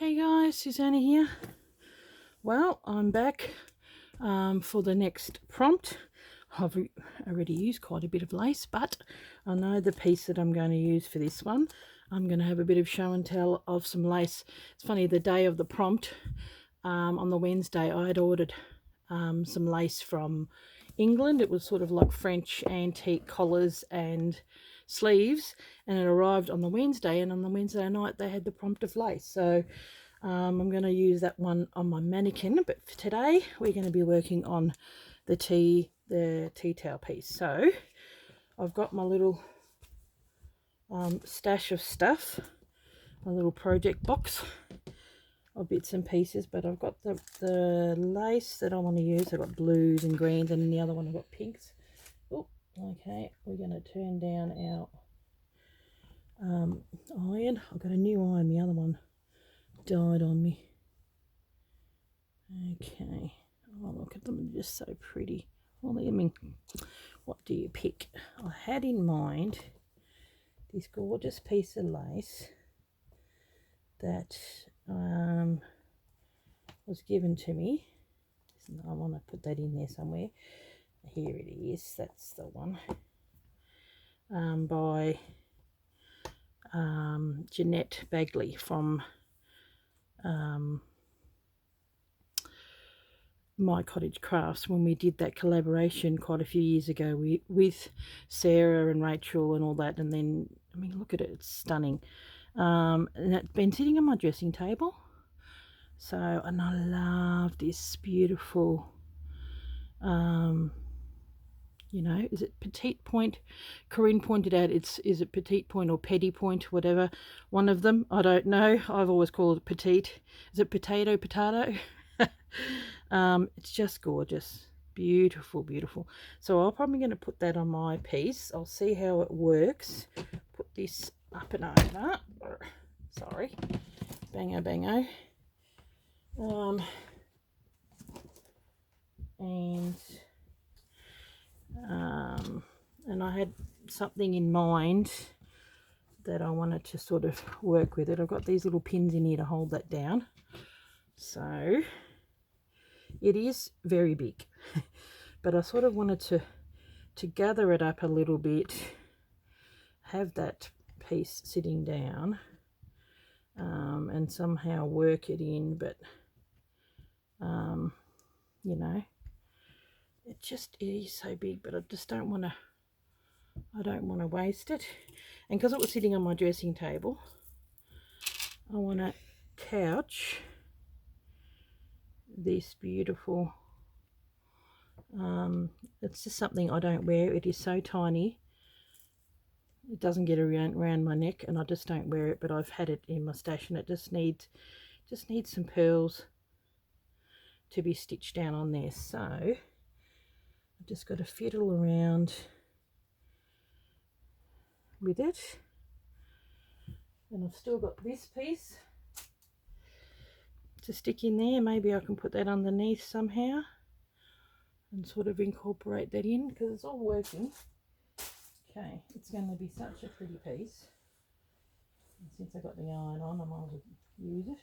Hey guys, Susanna here. Well, I'm back for the next prompt. I've already used quite a bit of lace, but I know the piece that I'm going to use for this one. I'm going to have a bit of show and tell of some lace. It's funny, the day of the prompt, on the Wednesday, I had ordered some lace from England. It was sort of like French antique collars and sleeves, and it arrived on the Wednesday, and on the Wednesday night they had the prompt of lace. So I'm going to use that one on my mannequin, but for today we're going to be working on the tea towel piece. So I've got my little stash of stuff, my little project box of bits and pieces, but I've got the lace that I want to use. I've got blues and greens, and in the other one I've got pinks. Oh, okay, we're going to turn down our iron. I've got a new iron, the other one died on me. Okay, oh look at them, they're just so pretty. Well, I mean, what do you pick? I had in mind this gorgeous piece of lace that was given to me. I want to put that in there somewhere. Here it is, that's the one, by Jeanette Bagley from My Cottage Crafts, when we did that collaboration quite a few years ago with Sarah and Rachel and all that. And then, I mean, look at it, it's stunning. And it's been sitting on my dressing table. So, and I love this beautiful, you know, is it petite point? Corinne pointed out is it petite point or petit point, whatever, one of them. I don't know. I've always called it petite. Is it potato? It's just gorgeous. Beautiful, beautiful. So I'm probably going to put that on my piece. I'll see how it works. Put this up and over. Sorry. Bango, bango. And I had something in mind that I wanted to sort of work with it. I've got these little pins in here to hold that down. So it is very big, but I sort of wanted to gather it up a little bit, have that piece sitting down, and somehow work it in, but you know, it is so big, but I just don't want to waste it. And because it was sitting on my dressing table, I want to couch this beautiful, it's just something I don't wear. It is so tiny, it doesn't get around my neck, and I just don't wear it, but I've had it in my stash, and it just needs some pearls to be stitched down on there. So I've just got to fiddle around with it, and I've still got this piece to stick in there. Maybe I can put that underneath somehow and sort of incorporate that in, because it's all working. Okay, it's going to be such a pretty piece, and since I got the iron on, I might as well use it.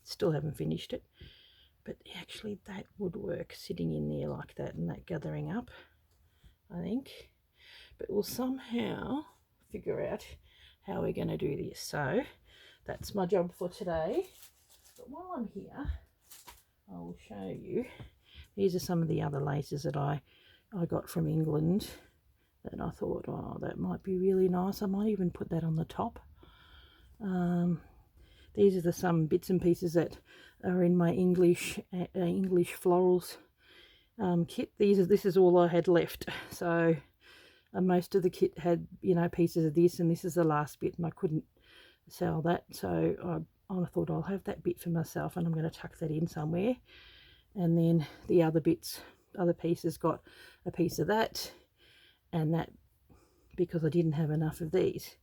Still haven't finished it, but actually that would work, sitting in there like that and that gathering up, I think. But we'll somehow figure out how we're going to do this. So that's my job for today. But while I'm here, I will show you. These are some of the other laces that I got from England that I thought, oh, that might be really nice. I might even put that on the top. These are some bits and pieces that are in my English florals kit. This is all I had left. So most of the kit had, you know, pieces of this, and this is the last bit, and I couldn't sell that. So I thought I'll have that bit for myself, and I'm going to tuck that in somewhere. And then the other pieces got a piece of that and that, because I didn't have enough of these.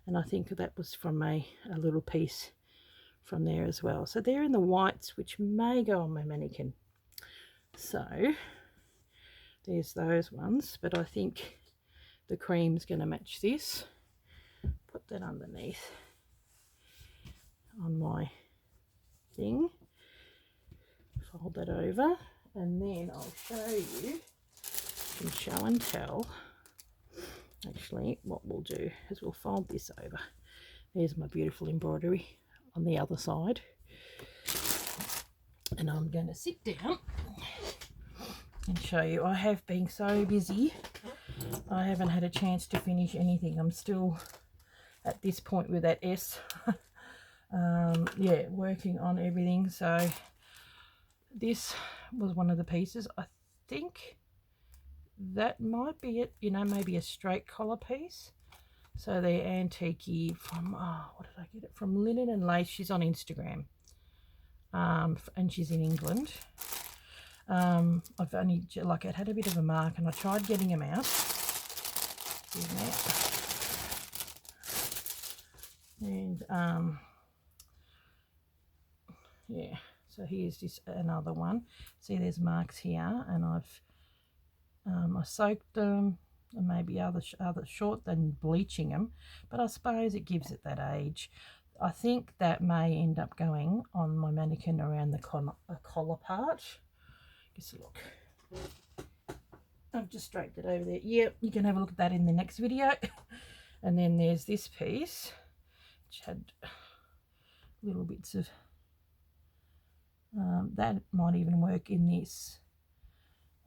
And I think that was from a little piece from there as well. So they're in the whites, which may go on my mannequin. So there's those ones, but I think the cream's going to match this. Put that underneath on my thing, fold that over, and then I'll show you in show and tell. Actually, what we'll do is we'll fold this over. There's my beautiful embroidery on the other side, and I'm going to sit down and show you. I have been so busy, I haven't had a chance to finish anything. I'm still at this point with that S. Yeah, working on everything. So this was one of the pieces. I think that might be it, you know, maybe a straight collar piece. So they're antique from, oh, what did I get it from? Linen and Lace. She's on Instagram, and she's in England. I've only, like, it had a bit of a mark, and I tried getting them out. And yeah, so here's this another one. See, there's marks here, and I've I soaked them, and maybe other short than bleaching them, but I suppose it gives it that age. I think that may end up going on my mannequin around the collar part. Just a look. I've just draped it over there. Yep, you can have a look at that in the next video. And then there's this piece, which had little bits of that might even work in this.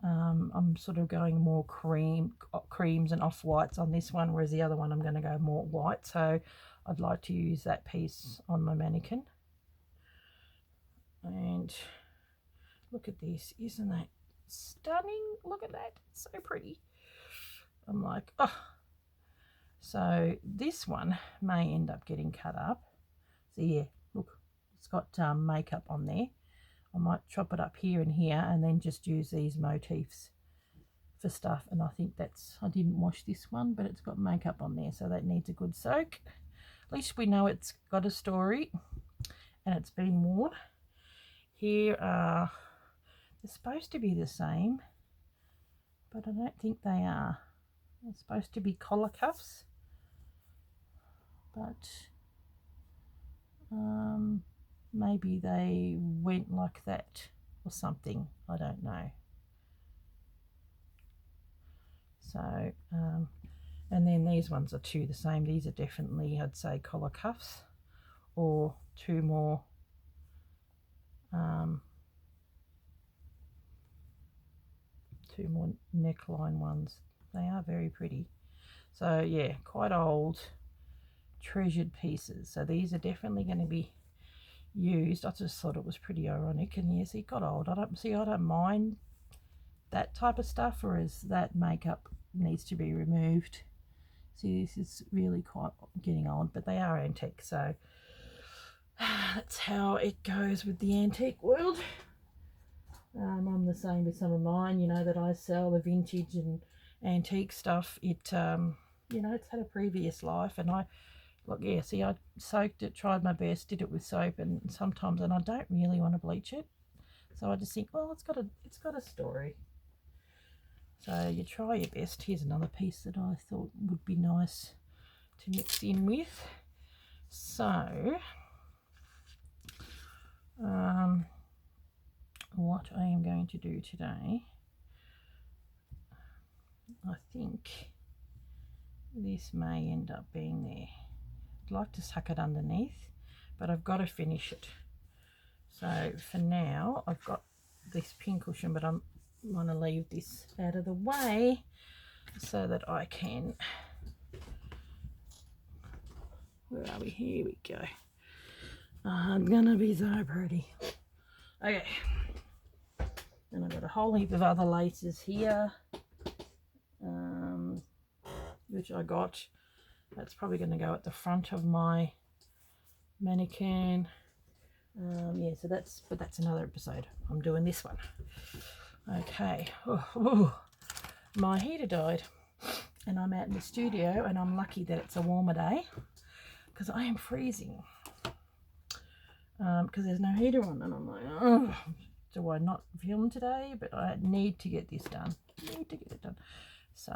I'm sort of going more creams and off-whites on this one, whereas the other one I'm going to go more white. So I'd like to use that piece on my mannequin. And look at this. Isn't that stunning? Look at that. It's so pretty. I'm like, oh. So this one may end up getting cut up. So yeah, look, it's got makeup on there. I might chop it up here and here, and then just use these motifs for stuff. And I think that's, I didn't wash this one, but it's got makeup on there, so that needs a good soak. At least we know it's got a story and it's been worn. Here are, they're supposed to be the same, but I don't think they are. They're supposed to be collar cuffs, but maybe they went like that or something. I don't know. So, and then these ones are two the same. These are definitely, I'd say, collar cuffs, or two more neckline ones. They are very pretty. So yeah, quite old, treasured pieces. So these are definitely going to be used. I just thought it was pretty ironic, and yes, it got old. I don't mind that type of stuff, whereas that makeup needs to be removed. See, this is really quite getting old, but they are antique, so that's how it goes with the antique world. I'm the same with some of mine, you know, that I sell, the vintage and antique stuff. It you know, it's had a previous life, and I soaked it, tried my best, did it with soap, and sometimes, and I don't really want to bleach it, so I just think, well, it's got a story. So you try your best. Here's another piece that I thought would be nice to mix in with. So what I am going to do today, I think this may end up being there. I'd like to suck it underneath, but I've got to finish it. So for now, I've got this pin cushion, but I'm going to leave this out of the way so that I can, where are we? Here we go. I'm going to be so pretty. Okay. And I've got a whole heap of other laces here, which I got. That's probably going to go at the front of my mannequin. Yeah, so that's another episode. I'm doing this one. Okay. My heater died, and I'm out in the studio, and I'm lucky that it's a warmer day, because I am freezing. Because there's no heater on, and I'm like, oh, do I not film today? But I need to get this done. Need to get it done. So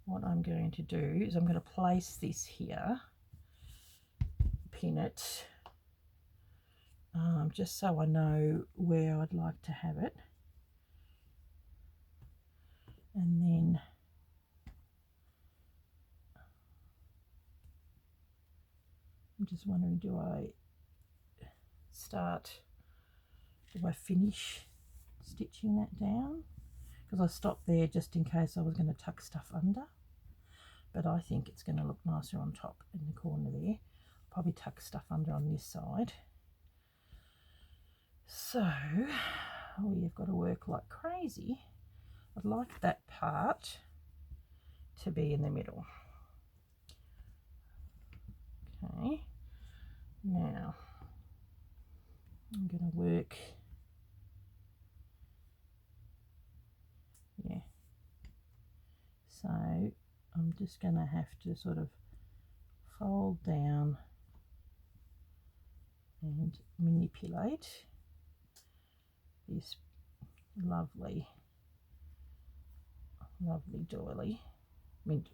what I'm going to do is I'm going to place this here, pin it, just so I know where I'd like to have it. And then I'm just wondering, do I finish stitching that down? Because I stopped there just in case I was going to tuck stuff under, but I think it's going to look nicer on top in the corner there. I'll probably tuck stuff under on this side. So we've got to work like crazy. I'd like that part to be in the middle. Okay, now I'm going to work, yeah, so I'm just going to have to sort of fold down and manipulate this lovely doily mint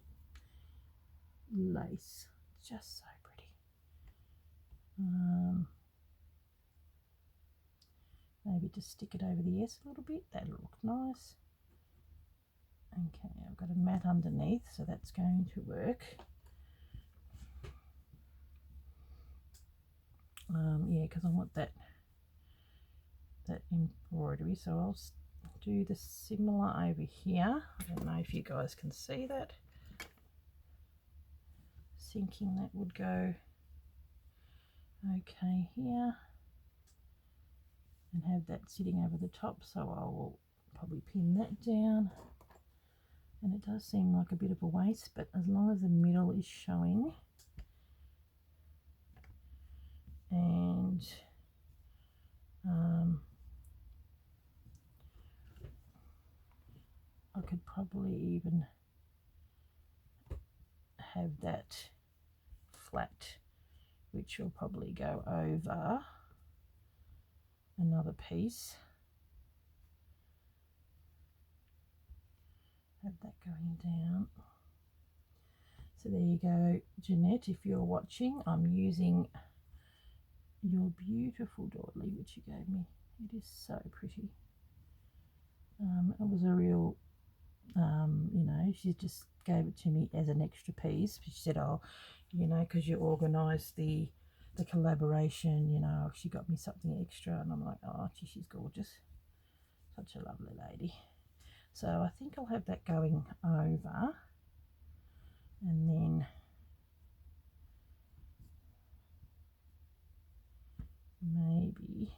lace. It's just so pretty. Maybe just stick it over the S a little bit, that'll look nice. Okay, I've got a mat underneath, so that's going to work. Yeah, because I want that embroidery, so I'll do the similar over here. I don't know if you guys can see that. Thinking that would go okay here, and have that sitting over the top, so I will probably pin that down. And it does seem like a bit of a waste, but as long as the middle is showing, and I could probably even have that flat, which will probably go over another piece. Have that going down. So there you go, Jeanette, if you're watching, I'm using your beautiful doily which you gave me. It is so pretty. It was a real, you know, she just gave it to me as an extra piece. She said, oh, you know, because you organised the collaboration, you know, she got me something extra. And I'm like, oh, gee, she's gorgeous. Such a lovely lady. So I think I'll have that going over, and then maybe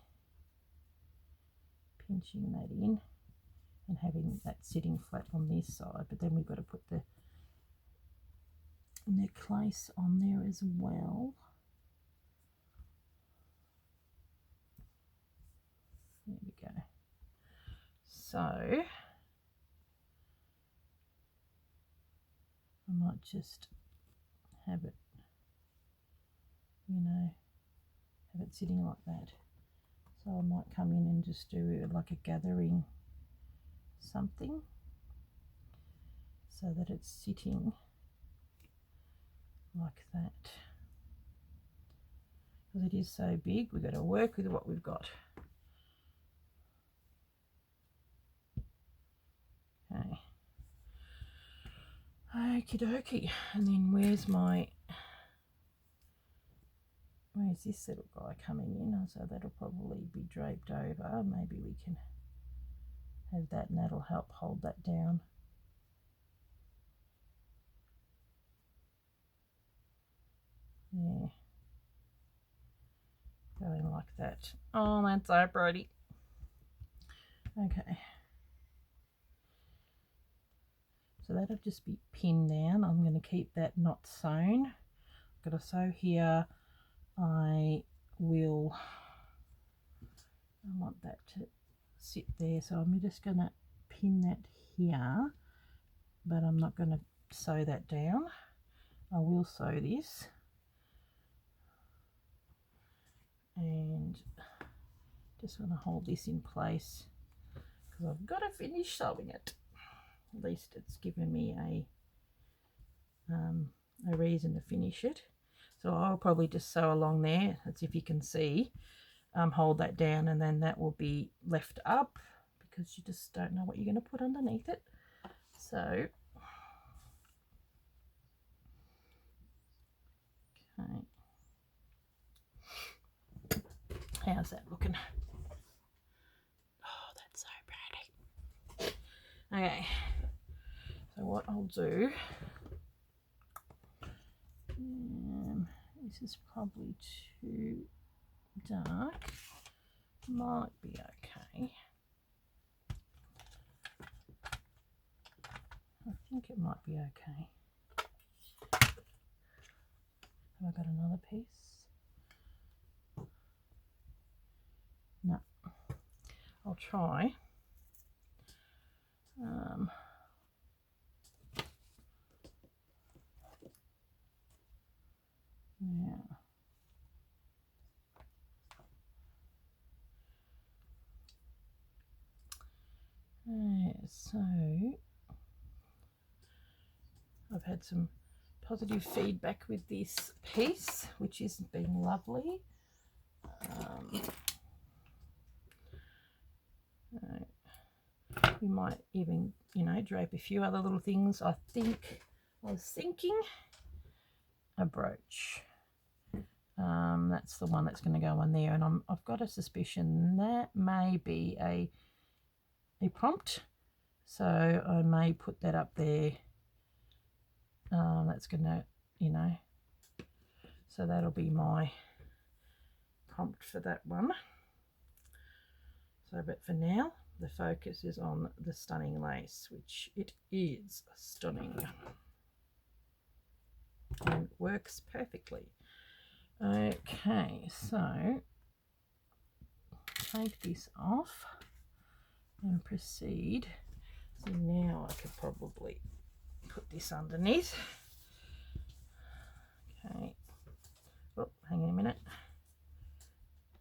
pinching that in and having that sitting flat on this side, but then we've got to put the necklace on there as well. There we go. So I might just have it, you know, have it sitting like that. So I might come in and just do like a gathering something so that it's sitting like that. Because it is so big, we've got to work with what we've got. Okay. Okie dokie. And then where's this little guy coming in? So that'll probably be draped over. Maybe we can have that, and that'll help hold that down. Yeah. Going like that. Oh, that's so pretty. Okay. So that'll just be pinned down. I'm going to keep that not sewn. I've got to sew here. I want that to sit there, so I'm just going to pin that here, but I'm not going to sew that down. I will sew this, and just want to hold this in place because I've got to finish sewing it. At least it's given me a reason to finish it. So I'll probably just sew along there, as if you can see, hold that down, and then that will be left up because you just don't know what you're going to put underneath it. So, okay. How's that looking? Oh, that's so pretty. Okay, so what I'll do, this is probably too dark, might be okay. I think it might be okay. Have I got another piece? No. I'll try. Yeah. So I've had some positive feedback with this piece, which has been lovely. We might even, drape a few other little things. I was thinking a brooch. That's the one that's going to go on there, and I've got a suspicion that may be a prompt, so I may put that up there. That's going to, so that'll be my prompt for that one. So, but for now, the focus is on the stunning lace, which it is stunning and works perfectly. Okay, so take this off and proceed. So now I could probably put this underneath. Okay. Oh, hang on a minute.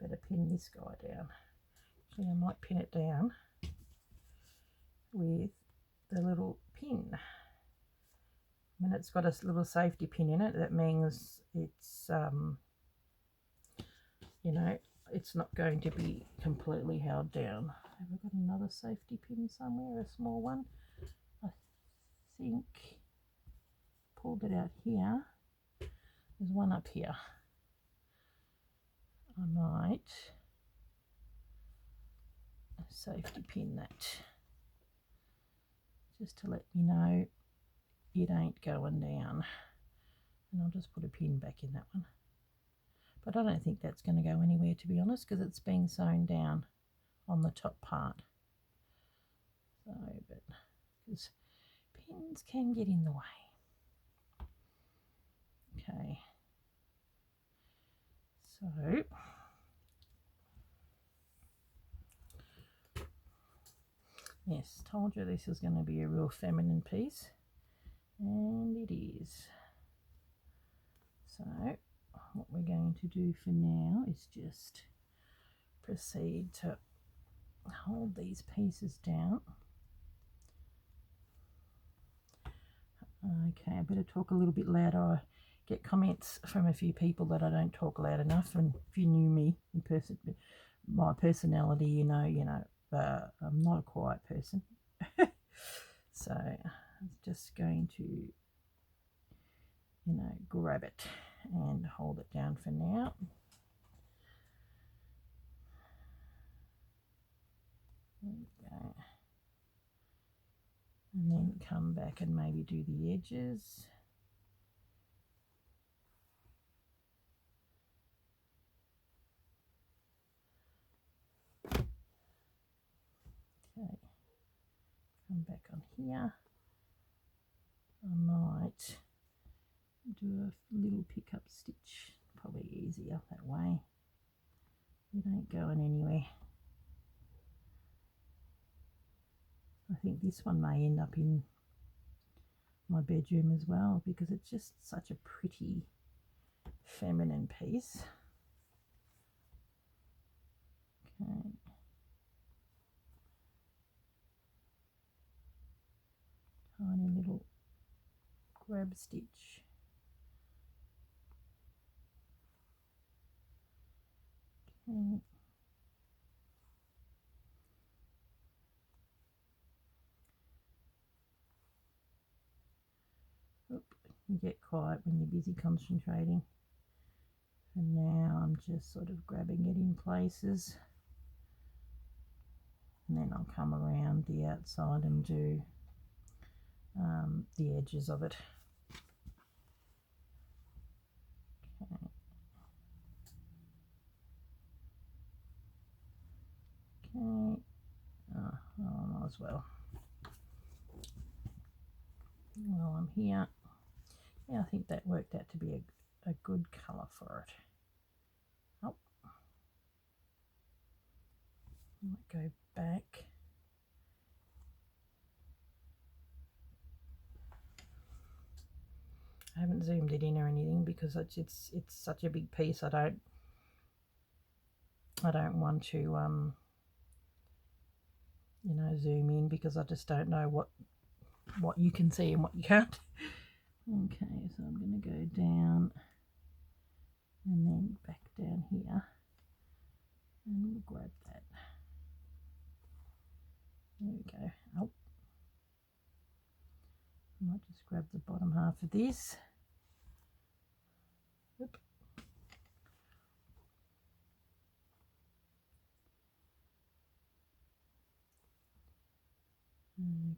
Better pin this guy down. Actually, I might pin it down with the little pin. I mean, it's got a little safety pin in it. That means it's, it's not going to be completely held down. Have I got another safety pin somewhere, a small one? I think pulled it out here. There's one up here. I might safety pin that just to let me know it ain't going down. And I'll just put a pin back in that one. But I don't think that's going to go anywhere, to be honest, because it's being sewn down on the top part. So, but because pins can get in the way. Okay. So yes, told you this is going to be a real feminine piece, and it is. So what we're going to do for now is just proceed to hold these pieces down. Okay, I better talk a little bit louder. I get comments from a few people that I don't talk loud enough, and if you knew me in person, my personality, I'm not a quiet person. So I'm just going to, grab it and hold it down for now. There we go. And then come back and maybe do the edges. Okay, come back on here. I might do a little pickup stitch, probably easier that way. It ain't going anywhere. I think this one may end up in my bedroom as well, because it's just such a pretty feminine piece. Okay. Tiny little grab stitch. Okay. Oop, you get quiet when you're busy concentrating. And now I'm just sort of grabbing it in places, and then I'll come around the outside and do the edges of it. Okay. Okay. Oh, I might as well. While I'm here, yeah, I think that worked out to be a good colour for it. Oh, I might go back. I haven't zoomed it in or anything because it's such a big piece. I don't want to you know, zoom in because I just don't know what you can see and what you can't. Okay, so I'm going to go down and then back down here, and we'll grab that. There we go. Oh, I might just grab the bottom half of this. Oop. Okay.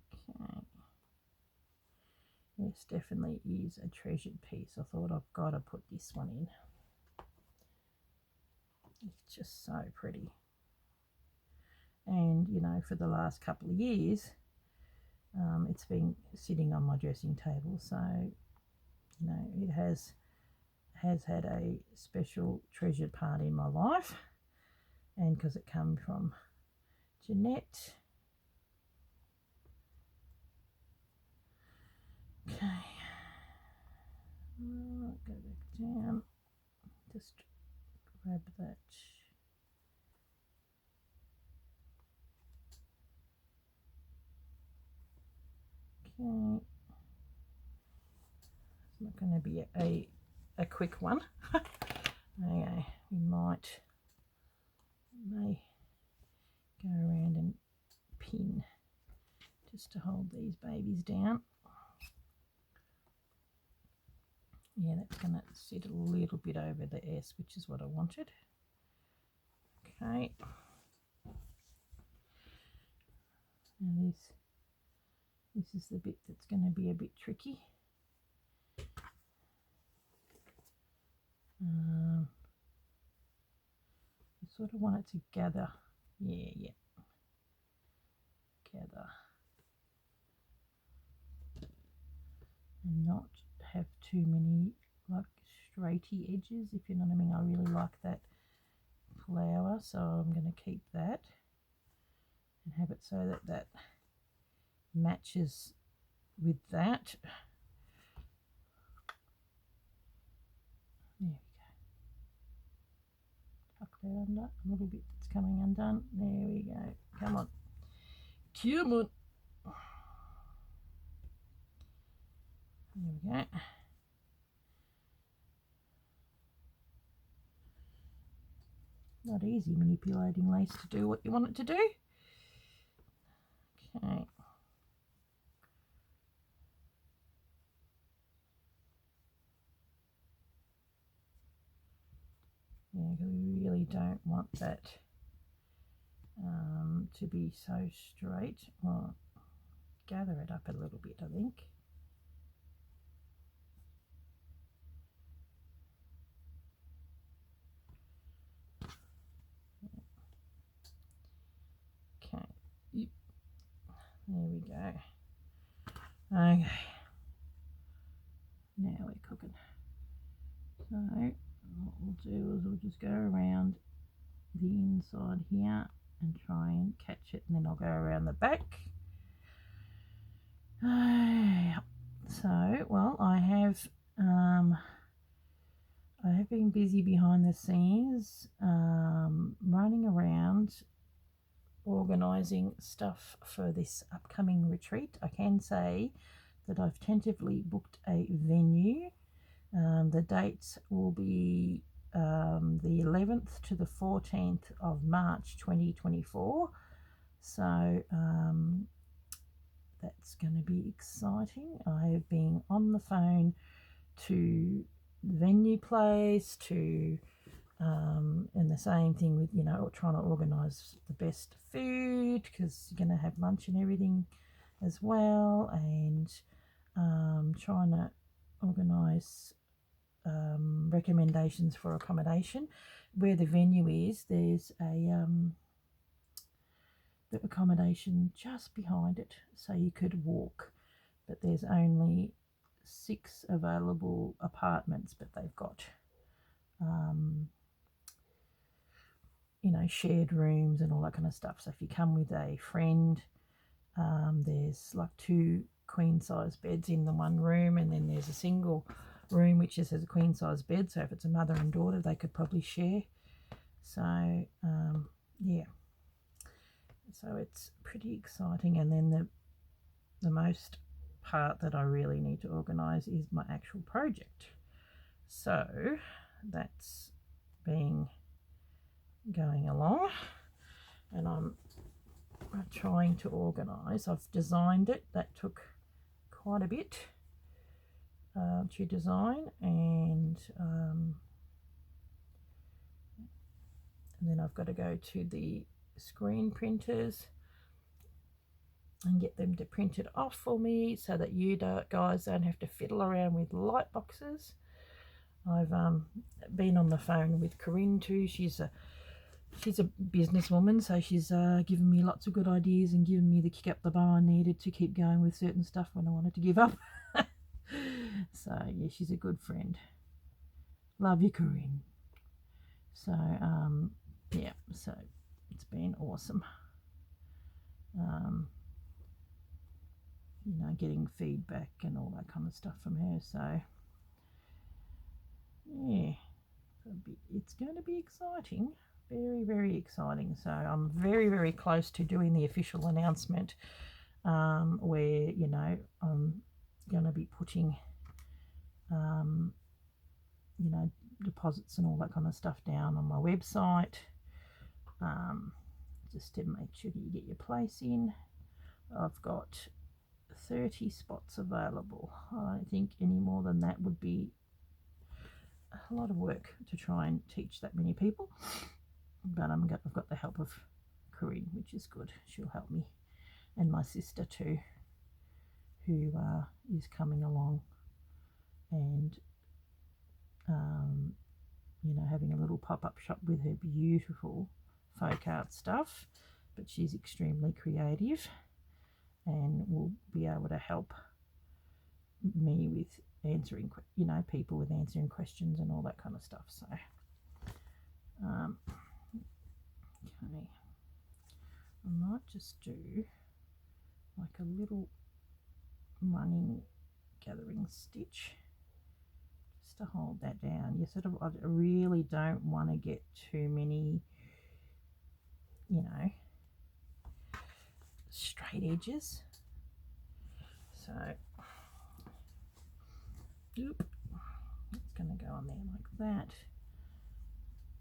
This definitely is a treasured piece. I thought I've got to put this one in. It's just so pretty. And, you know, for the last couple of years, it's been sitting on my dressing table. So, you know, it has had a special treasured part in my life. And because it came from Jeanette. Okay. Go back down. Just grab that. Okay. It's not going to be a quick one. Okay, we may go around and pin just to hold these babies down. Yeah, that's going to sit a little bit over the S, which is what I wanted. Okay. Now this is the bit that's going to be a bit tricky. I sort of want it to gather. Yeah. Gather. And not have too many like straighty edges, if you know what I mean. I really like that flower, so I'm going to keep that and have it so that matches with that. There we go. Tuck that under a little bit. It's coming undone. There we go. Come on. Come on. There we go. Not easy manipulating lace to do what you want it to do. Okay. Yeah, we really don't want that to be so straight. Well, gather it up a little bit, I think. Okay, there we go. Okay, now we're cooking. So what we'll do is we'll just go around the inside here and try and catch it, and then I'll go around the back. So, well, I have been busy behind the scenes, running around organising stuff for this upcoming retreat. I can say that I've tentatively booked a venue. The dates will be the 11th to the 14th of March 2024. So that's going to be exciting. I have been on the phone to the venue place, to and the same thing with, you know, trying to organise the best food, because you're going to have lunch and everything as well, and trying to organise recommendations for accommodation. Where the venue is, there's a the accommodation just behind it, so you could walk, but there's only 6 available apartments, but they've got you know, shared rooms and all that kind of stuff. So if you come with a friend, there's like 2 queen size beds in the one room, and then there's a single room which just has a queen size bed, so if it's a mother and daughter they could probably share. So yeah, so it's pretty exciting. And then the most part that I really need to organise is my actual project. So that's been going along, and I'm trying to organise. I've designed it. That took quite a bit to design, and then I've got to go to the screen printers and get them to print it off for me, so that you guys don't have to fiddle around with light boxes. I've been on the phone with Corinne too. She's a businesswoman, so she's given me lots of good ideas and given me the kick up the bum I needed to keep going with certain stuff when I wanted to give up. So yeah, she's a good friend. Love you, Corinne. So yeah, so it's been awesome. You know, getting feedback and all that kind of stuff from her. So yeah, it's going to be exciting. Very, very exciting. So I'm very, very close to doing the official announcement, where, you know, I'm going to be putting you know, deposits and all that kind of stuff down on my website, just to make sure that you get your place in. I've got 30 spots available. I don't think any more than that would be a lot of work to try and teach that many people, but I've got the help of Corinne, which is good. She'll help me, and my sister too, who is coming along, and you know, having a little pop-up shop with her beautiful folk art stuff. But she's extremely creative and will be able to help me with answering, you know, people with answering questions and all that kind of stuff. So okay, I might just do like a little running gathering stitch just to hold that down. You sort of, I really don't want to get too many, you know, straight edges. So it's going to go on there like that.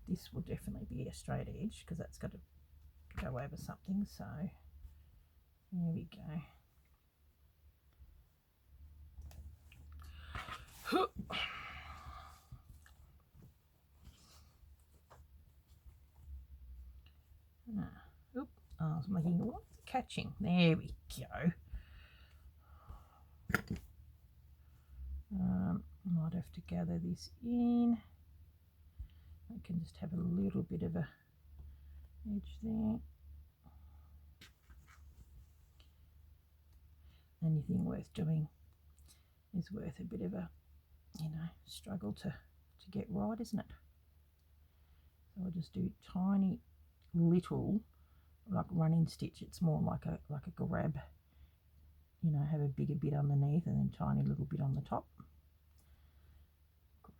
This will definitely be a straight edge because that's got to go over something. So there we go. I was making, what's catching? There we go. Might have to gather this in. I can just have a little bit of a edge there. Anything worth doing is worth a bit of a, you know, struggle to get right, isn't it? So I'll just do tiny little, like running stitch. It's more like a grab, you know, have a bigger bit underneath and then tiny little bit on the top.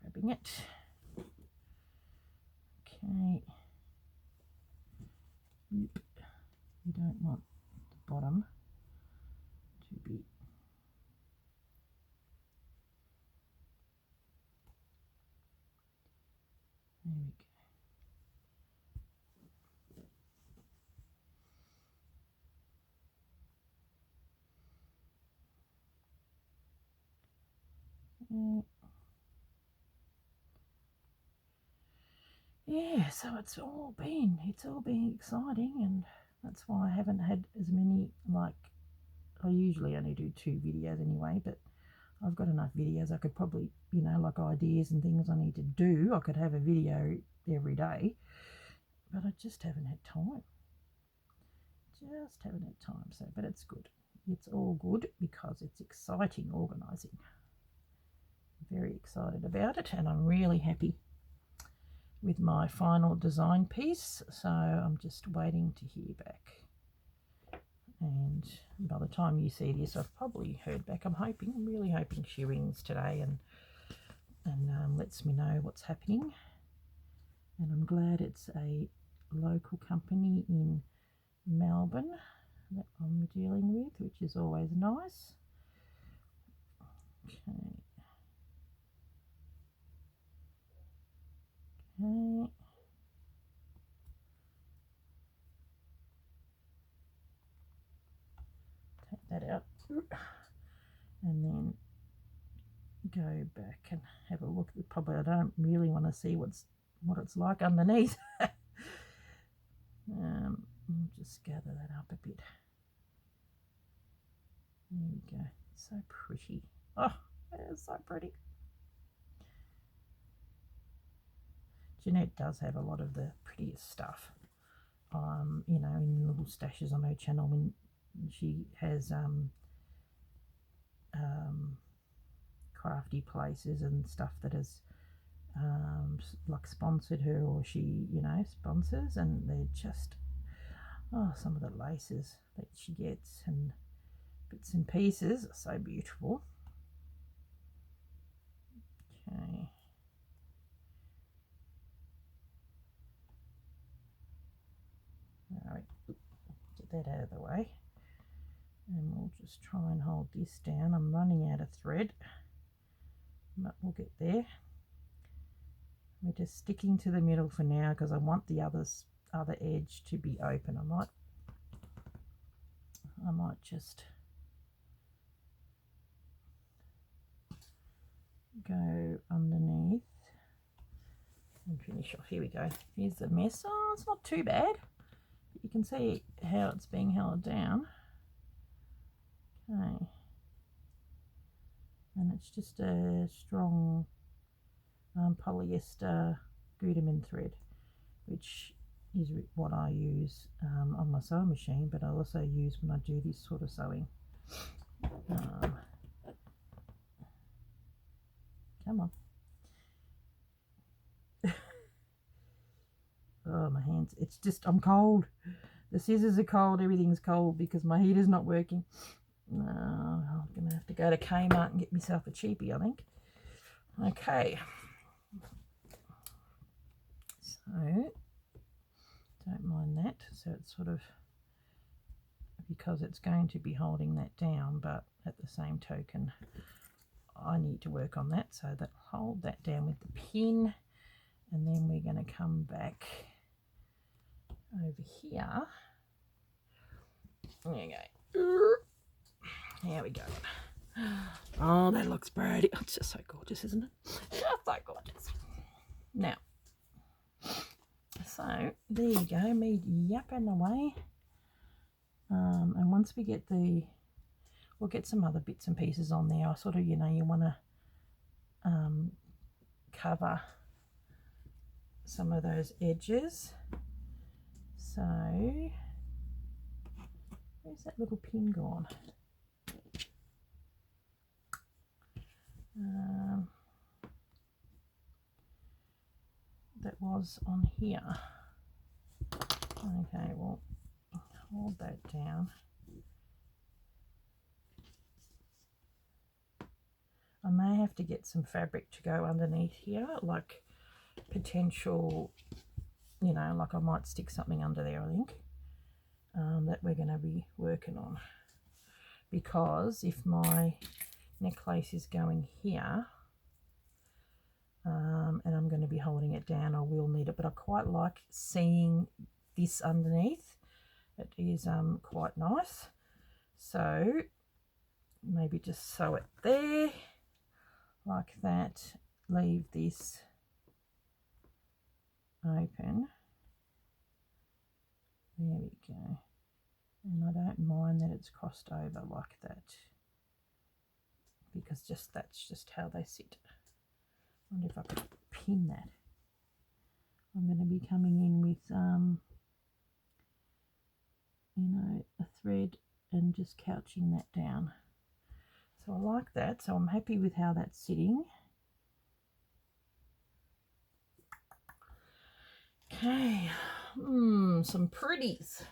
Grabbing it. Okay. Yep. You don't want the bottom to be There we go. Yeah, so it's all been exciting, and that's why I haven't had as many, like, I usually only do 2 videos anyway, but I've got enough videos. I could probably, you know, like ideas and things I need to do, I could have a video every day, but I just haven't had time. So, but it's good. It's all good because it's exciting organising. Very excited about it, and I'm really happy with my final design piece, so I'm just waiting to hear back. And by the time you see this, I've probably heard back. I'm really hoping she rings today and lets me know what's happening. And I'm glad it's a local company in Melbourne that I'm dealing with, which is always nice. Okay. Take that out and then go back and have a look. Probably I don't really want to see what it's like underneath. I'll just gather that up a bit. There we go. So pretty. Oh, it's so pretty. Jeanette does have a lot of the prettiest stuff, you know, in little stashes on her channel. When she has crafty places and stuff that has like sponsored her, or she, you know, sponsors, and they're just, oh, some of the laces that she gets and bits and pieces are so beautiful. Okay. All right, get that out of the way, and we'll just try and hold this down. I'm running out of thread, but we'll get there. We're just sticking to the middle for now because I want the other edge to be open. I might just go underneath and finish off. Here we go. Here's the mess. Oh, it's not too bad. You can see how it's being held down. Okay. And it's just a strong polyester Gutermann thread, which is what I use on my sewing machine, but I also use when I do this sort of sewing. Come on. Oh, my hands. It's just, I'm cold. The scissors are cold. Everything's cold because my heater's not working. I'm going to have to go to Kmart and get myself a cheapie, I think. Okay. So, don't mind that. So it's sort of, because it's going to be holding that down, but at the same token, I need to work on that. So that hold that down with the pin, and then we're going to come back over here. There you go. Here we go. Oh, that looks pretty. Oh, it's just so gorgeous, isn't it? Just so gorgeous. Now, so there you go, me yapping away. And once we get we'll get some other bits and pieces on there. I sort of, you know, you want to cover some of those edges. So, where's that little pin gone? That was on here. Okay, well, hold that down. I may have to get some fabric to go underneath here, like potential, you know, like I might stick something under there, I think, that we're going to be working on. Because if my necklace is going here, and I'm going to be holding it down. I will need it, but I quite like seeing this underneath. It is quite nice. So maybe just sew it there like that. Leave this open. There we go. And I don't mind that it's crossed over like that, because that's just how they sit. I wonder if I could pin that. I'm going to be coming in with you know, a thread and just couching that down. So I like that, so I'm happy with how that's sitting. Okay, some pretties.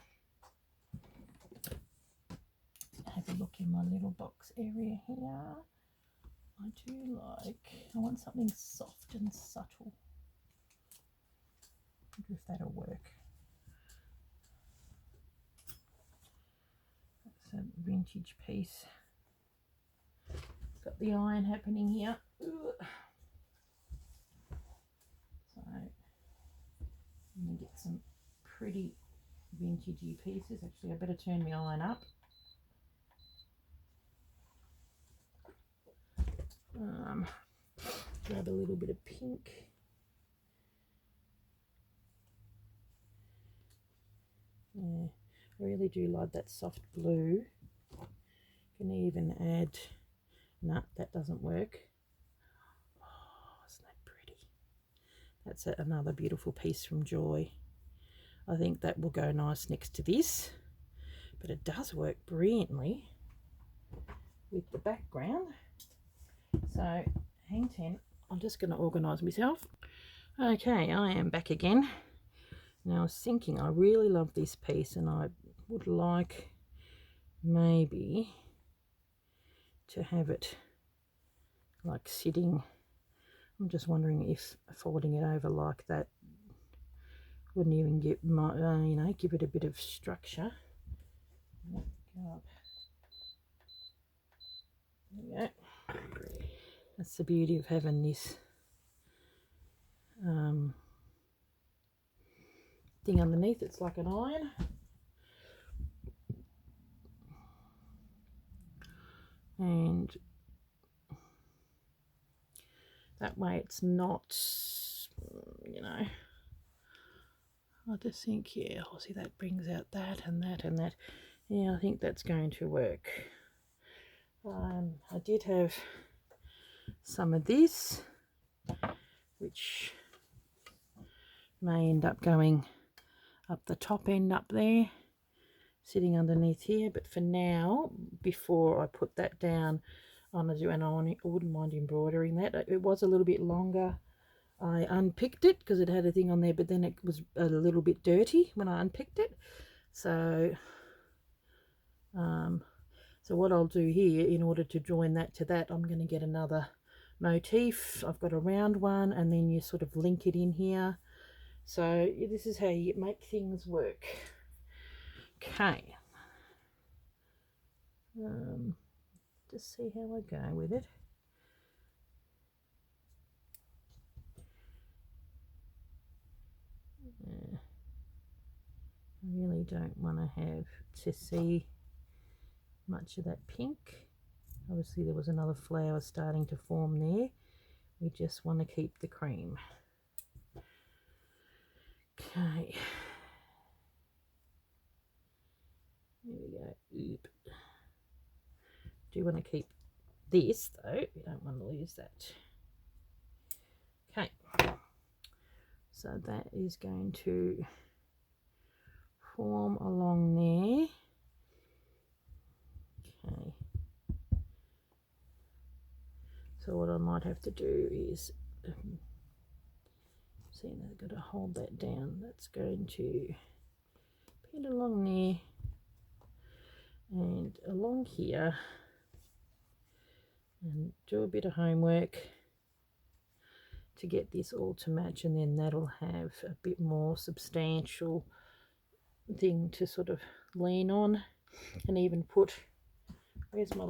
Have a look in my little box area here. I do like, I want something soft and subtle. I wonder if that'll work. That's a vintage piece. Got the iron happening here. Ooh. So I'm going to get some pretty vintagey pieces. Actually, I better turn my iron up. Grab a little bit of pink. Yeah, I really do like that soft blue. Can even add, no, that doesn't work. Oh, isn't that pretty? That's another beautiful piece from Joy. I think that will go nice next to this, but it does work brilliantly with the background. So hang 10, I'm just going to organise myself. Okay, I am back again. Now I was thinking I really love this piece, and I would like maybe to have it like sitting. I'm just wondering if folding it over like that wouldn't even give my, you know, give it a bit of structure. Go up. There we go. That's the beauty of having this thing underneath. It's like an iron. And that way it's not, you know, I just think, yeah, I'll see that brings out that and that and that. Yeah, I think that's going to work. I did have some of this, which may end up going up the top end up there, sitting underneath here. But for now, before I put that down, I'm going to do, and I wouldn't mind embroidering that. It was a little bit longer. I unpicked it because it had a thing on there, but then it was a little bit dirty when I unpicked it. So so what I'll do here, in order to join that to that, I'm going to get another motif. I've got a round one, and then you sort of link it in here. So this is how you make things work. Okay. Just see how I go with it. I really don't want to have to see much of that pink. Obviously there was another flower starting to form there. We just want to keep the cream. Okay. There we go. Oop. Do want to keep this though. We don't want to lose that. Okay. So that is going to form along there. Okay. So what I might have to do is, see, I've got to hold that down. That's going to pin along there and along here, and do a bit of homework to get this all to match, and then that'll have a bit more substantial thing to sort of lean on, and even put, where's my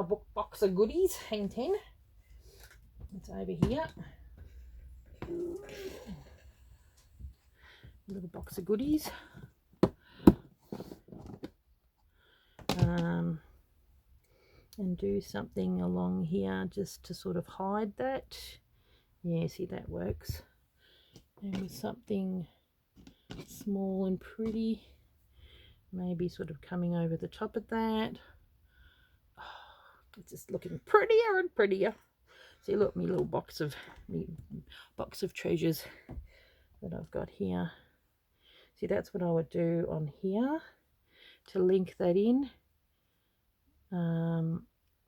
book box of goodies, hang 10. It's over here. A little box of goodies. And do something along here just to sort of hide that. Yeah, see, that works. And with something small and pretty, maybe sort of coming over the top of that. Oh, it's just looking prettier and prettier. See, look, my little box of treasures that I've got here. See, that's what I would do on here to link that in.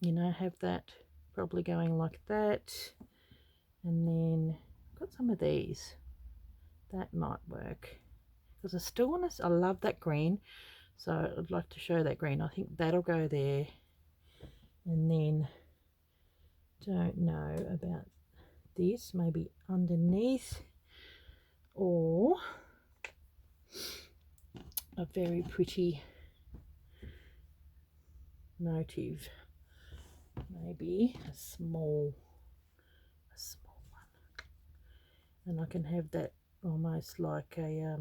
You know, have that probably going like that, and then I've got some of these that might work, because I still want to, I love that green, so I'd like to show that green. I think that'll go there, and then don't know about this, maybe underneath, or a very pretty motive, maybe a small one, and I can have that almost like a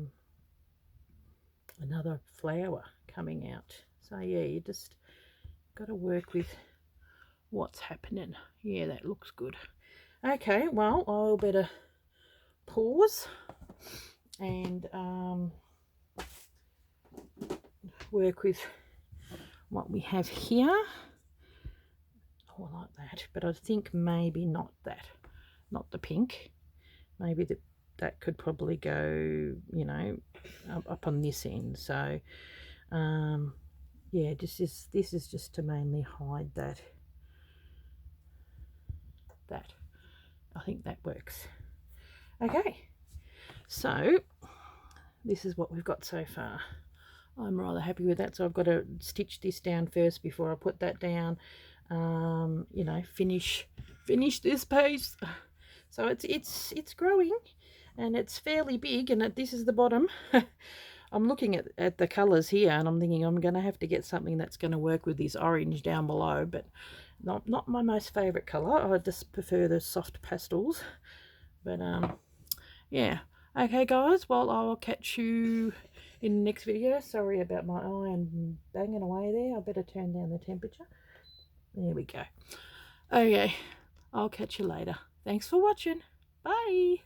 another flower coming out. So yeah, you just got to work with what's happening. Yeah, that looks good. Okay, well, I'll better pause and work with what we have here. Oh, I like that, but I think maybe not that, not the pink. Maybe that could probably go, you know, up on this end. So yeah, this is just to mainly hide that. I think that works. Okay, so this is what we've got so far. I'm rather happy with that, so I've got to stitch this down first before I put that down. You know, finish this piece. So it's growing, and it's fairly big, and this is the bottom. I'm looking at the colours here, and I'm thinking I'm going to have to get something that's going to work with this orange down below, but not my most favourite colour. I just prefer the soft pastels. But yeah. Okay, guys, well, I'll catch you in the next video. Sorry about my iron banging away there. I better turn down the temperature. There we go. Okay, I'll catch you later. Thanks for watching. Bye.